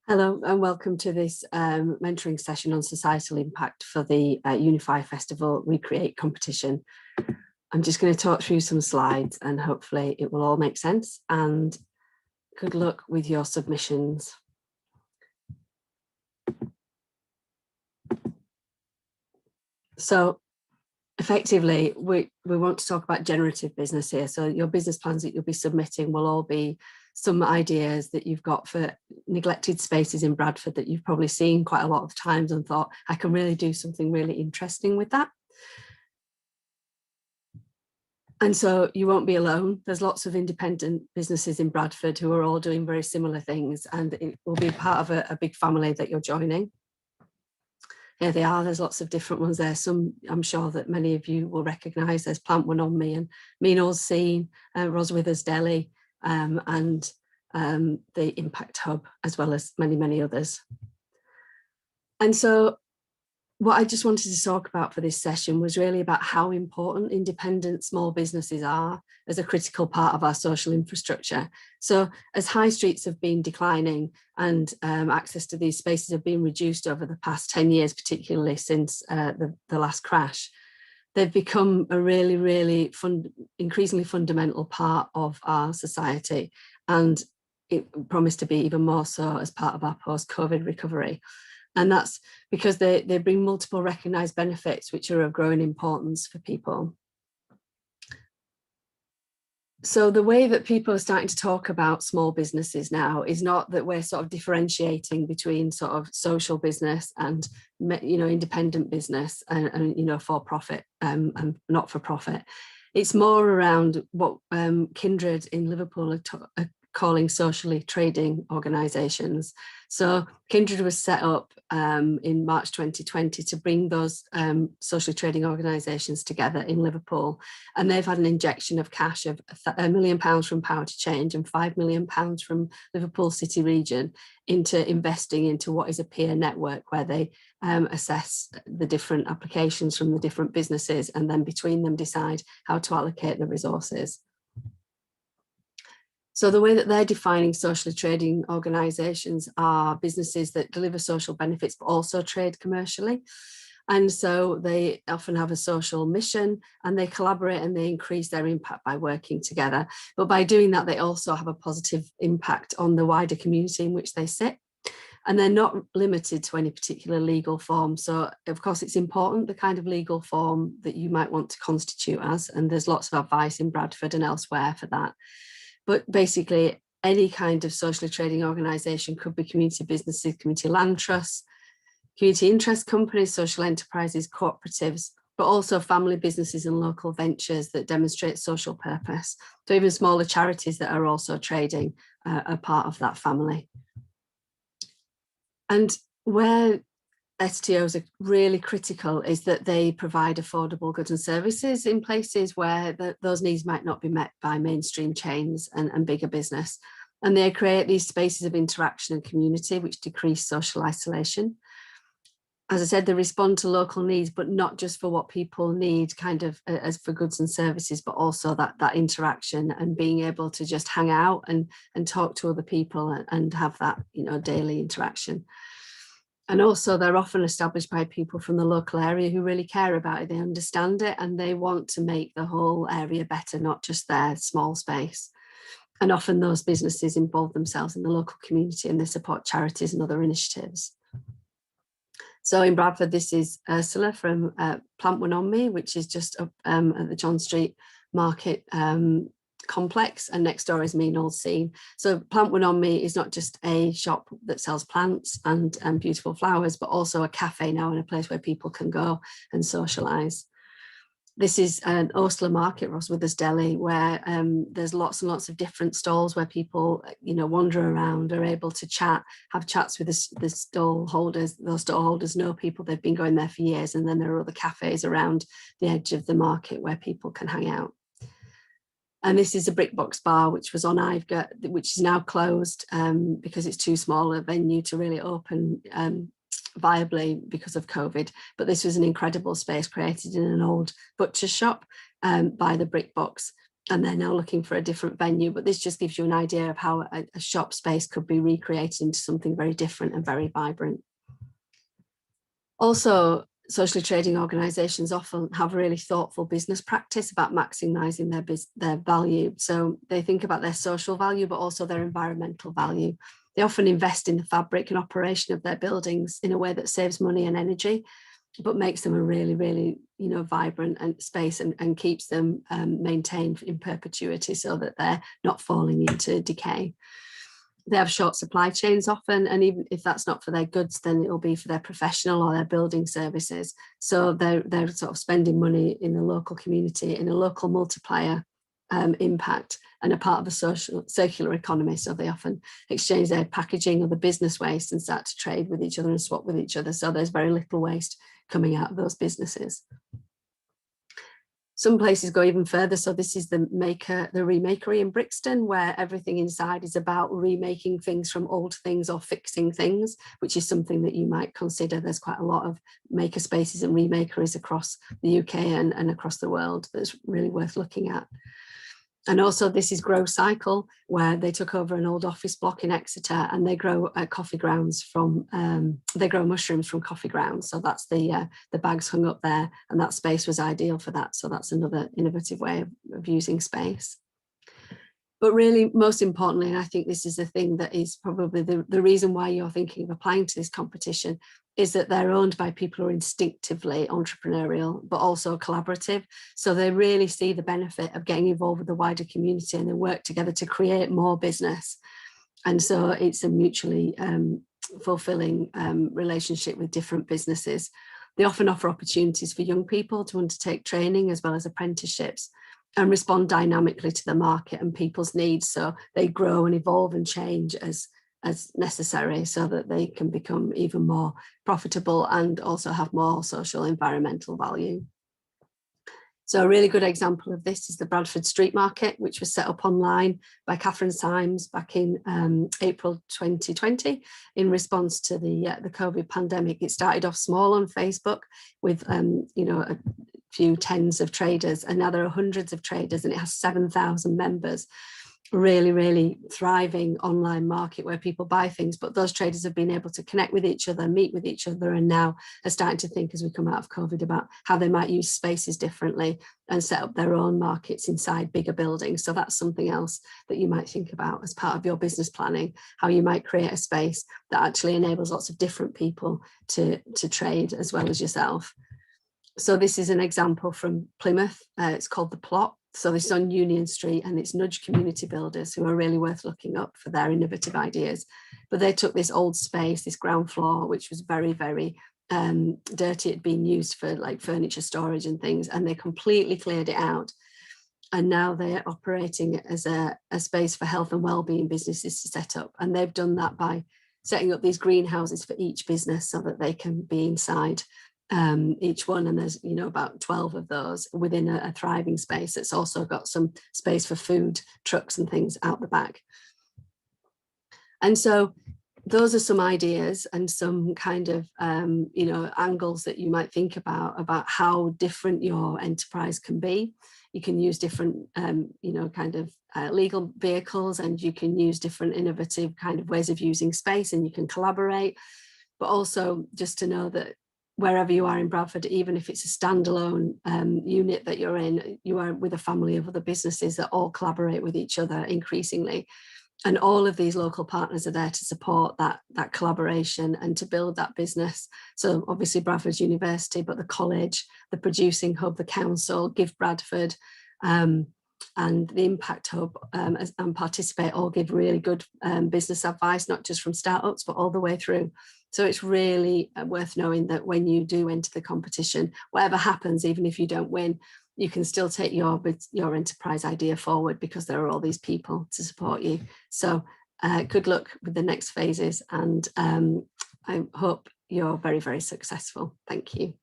Hello and welcome to this mentoring session on societal impact for the UNIfy Festival Recreate competition. I'm just going to talk through some slides and hopefully it will all make sense, and good luck with your submissions. So effectively, we want to talk about generative business here. So your business plans that you'll be submitting will all be some ideas that you've got for neglected spaces in Bradford that you've probably seen quite a lot of times and thought, I can really do something really interesting with that. And so you won't be alone. There's lots of independent businesses in Bradford who are all doing very similar things, and it will be part of a big family that you're joining. Here they are. There's lots of different ones there. Some I'm sure that many of you will recognise. There's Plant One on Me and Mean Old Scene, Roswitha's Deli, and the Impact Hub, as well as many, many others. And so what I just wanted to talk about for this session was really about how important independent small businesses are as a critical part of our social infrastructure. So as high streets have been declining and access to these spaces have been reduced over the past 10 years, particularly since the last crash, they've become a really increasingly fundamental part of our society, and it promised to be even more so as part of our post-COVID recovery. And that's because they bring multiple recognised benefits which are of growing importance for people. So the way that people are starting to talk about small businesses now is not that we're sort of differentiating between sort of social business and, you know, independent business and you know, for profit and not for profit. It's more around what Kindred in Liverpool are calling socially trading organisations. So Kindred was set up in March 2020 to bring those socially trading organisations together in Liverpool, and they've had an injection of cash of £1 million from Power to Change and £5 million from Liverpool City Region into investing into what is a peer network where they assess the different applications from the different businesses and then between them decide how to allocate the resources. So the way that they're defining socially trading organisations are businesses that deliver social benefits but also trade commercially. And so they often have a social mission and they collaborate and they increase their impact by working together. But by doing that, they also have a positive impact on the wider community in which they sit. And they're not limited to any particular legal form. So of course, it's important the kind of legal form that you might want to constitute as, and there's lots of advice in Bradford and elsewhere for that. But basically, any kind of socially trading organisation could be community businesses, community land trusts, community interest companies, social enterprises, cooperatives, but also family businesses and local ventures that demonstrate social purpose. So even smaller charities that are also trading are part of that family. And where STOs are really critical is that they provide affordable goods and services in places where those needs might not be met by mainstream chains and bigger business. And they create these spaces of interaction and community which decrease social isolation. As I said, they respond to local needs, but not just for what people need kind of as for goods and services, but also that interaction and being able to just hang out and talk to other people and have that, you know, daily interaction. And also they're often established by people from the local area who really care about it, they understand it, and they want to make the whole area better, not just their small space. And often those businesses involve themselves in the local community and they support charities and other initiatives. So in Bradford, this is Ursula from Plant One on Me, which is just up at the John Street Market complex, and next door is Mean Old Scene. So Plant One on Me is not just a shop that sells plants and beautiful flowers, but also a cafe now and a place where people can go and socialise. This is an Osler Market, Roswitha's Deli, where there's lots and lots of different stalls where people, you know, wander around, are able to chat, have chats with the stall holders. Those stall holders know people, they've been going there for years, and then there are other cafes around the edge of the market where people can hang out. And this is a brick box bar, which was on Ivegate, which is now closed because it's too small a venue to really open viably because of COVID. But this was an incredible space created in an old butcher shop by the brick box and they're now looking for a different venue. But this just gives you an idea of how a shop space could be recreated into something very different and very vibrant. Also, socially trading organisations often have a really thoughtful business practice about maximising their value. So they think about their social value, but also their environmental value. They often invest in the fabric and operation of their buildings in a way that saves money and energy, but makes them a really, really, vibrant and space and keeps them maintained in perpetuity so that they're not falling into decay. They have short supply chains often, and even if that's not for their goods, then it'll be for their professional or their building services. So they're sort of spending money in the local community, in a local multiplier impact, and a part of a social circular economy. So they often exchange their packaging or the business waste and start to trade with each other and swap with each other. So there's very little waste coming out of those businesses. Some places go even further. So this is the Remakery in Brixton, where everything inside is about remaking things from old things or fixing things, which is something that you might consider. There's quite a lot of maker spaces and remakeries across the UK and across the world that's really worth looking at. And also this is Grow Cycle, where they took over an old office block in Exeter, and they grow coffee grounds from, they grow mushrooms from coffee grounds. So that's the bags hung up there, and that space was ideal for that. So that's another innovative way of using space. But really, most importantly, and I think this is the thing that is probably the reason why you're thinking of applying to this competition, is that they're owned by people who are instinctively entrepreneurial, but also collaborative. So they really see the benefit of getting involved with the wider community, and they work together to create more business. And so it's a mutually fulfilling relationship with different businesses. They often offer opportunities for young people to undertake training as well as apprenticeships, and respond dynamically to the market and people's needs. So they grow and evolve and change as necessary, so that they can become even more profitable and also have more social environmental value. So a really good example of this is the Bradford Street Market, which was set up online by Catherine Symes back in April 2020 in response to the COVID pandemic. It started off small on Facebook with a few tens of traders, and now there are hundreds of traders, and it has 7,000 members. Really, really thriving online market where people buy things, but those traders have been able to connect with each other, meet with each other, and now are starting to think, as we come out of COVID, about how they might use spaces differently and set up their own markets inside bigger buildings. So that's something else that you might think about as part of your business planning, how you might create a space that actually enables lots of different people to trade as well as yourself. So this is an example from Plymouth. It's called The Plot. So this is on Union Street, and it's Nudge Community Builders, who are really worth looking up for their innovative ideas. But they took this old space, this ground floor, which was very, very dirty. It had been used for like furniture storage and things, and they completely cleared it out. And now they're operating it as a space for health and wellbeing businesses to set up. And they've done that by setting up these greenhouses for each business so that they can be inside each one, and there's about 12 of those within a thriving space. It's also got some space for food trucks and things out the back. And so those are some ideas and some kind of angles that you might think about how different your enterprise can be. You can use different legal vehicles, and you can use different innovative kind of ways of using space, and you can collaborate. But also just to know that wherever you are in Bradford, even if it's a standalone unit that you're in, you are with a family of other businesses that all collaborate with each other increasingly. And all of these local partners are there to support that collaboration and to build that business. So obviously Bradford University, but the college, the producing hub, the council, Give Bradford, and the Impact Hub and Participate all give really good business advice, not just from startups, but all the way through. So it's really worth knowing that when you do enter the competition, whatever happens, even if you don't win, you can still take your enterprise idea forward, because there are all these people to support you. So good luck with the next phases, and I hope you're very, very successful. Thank you.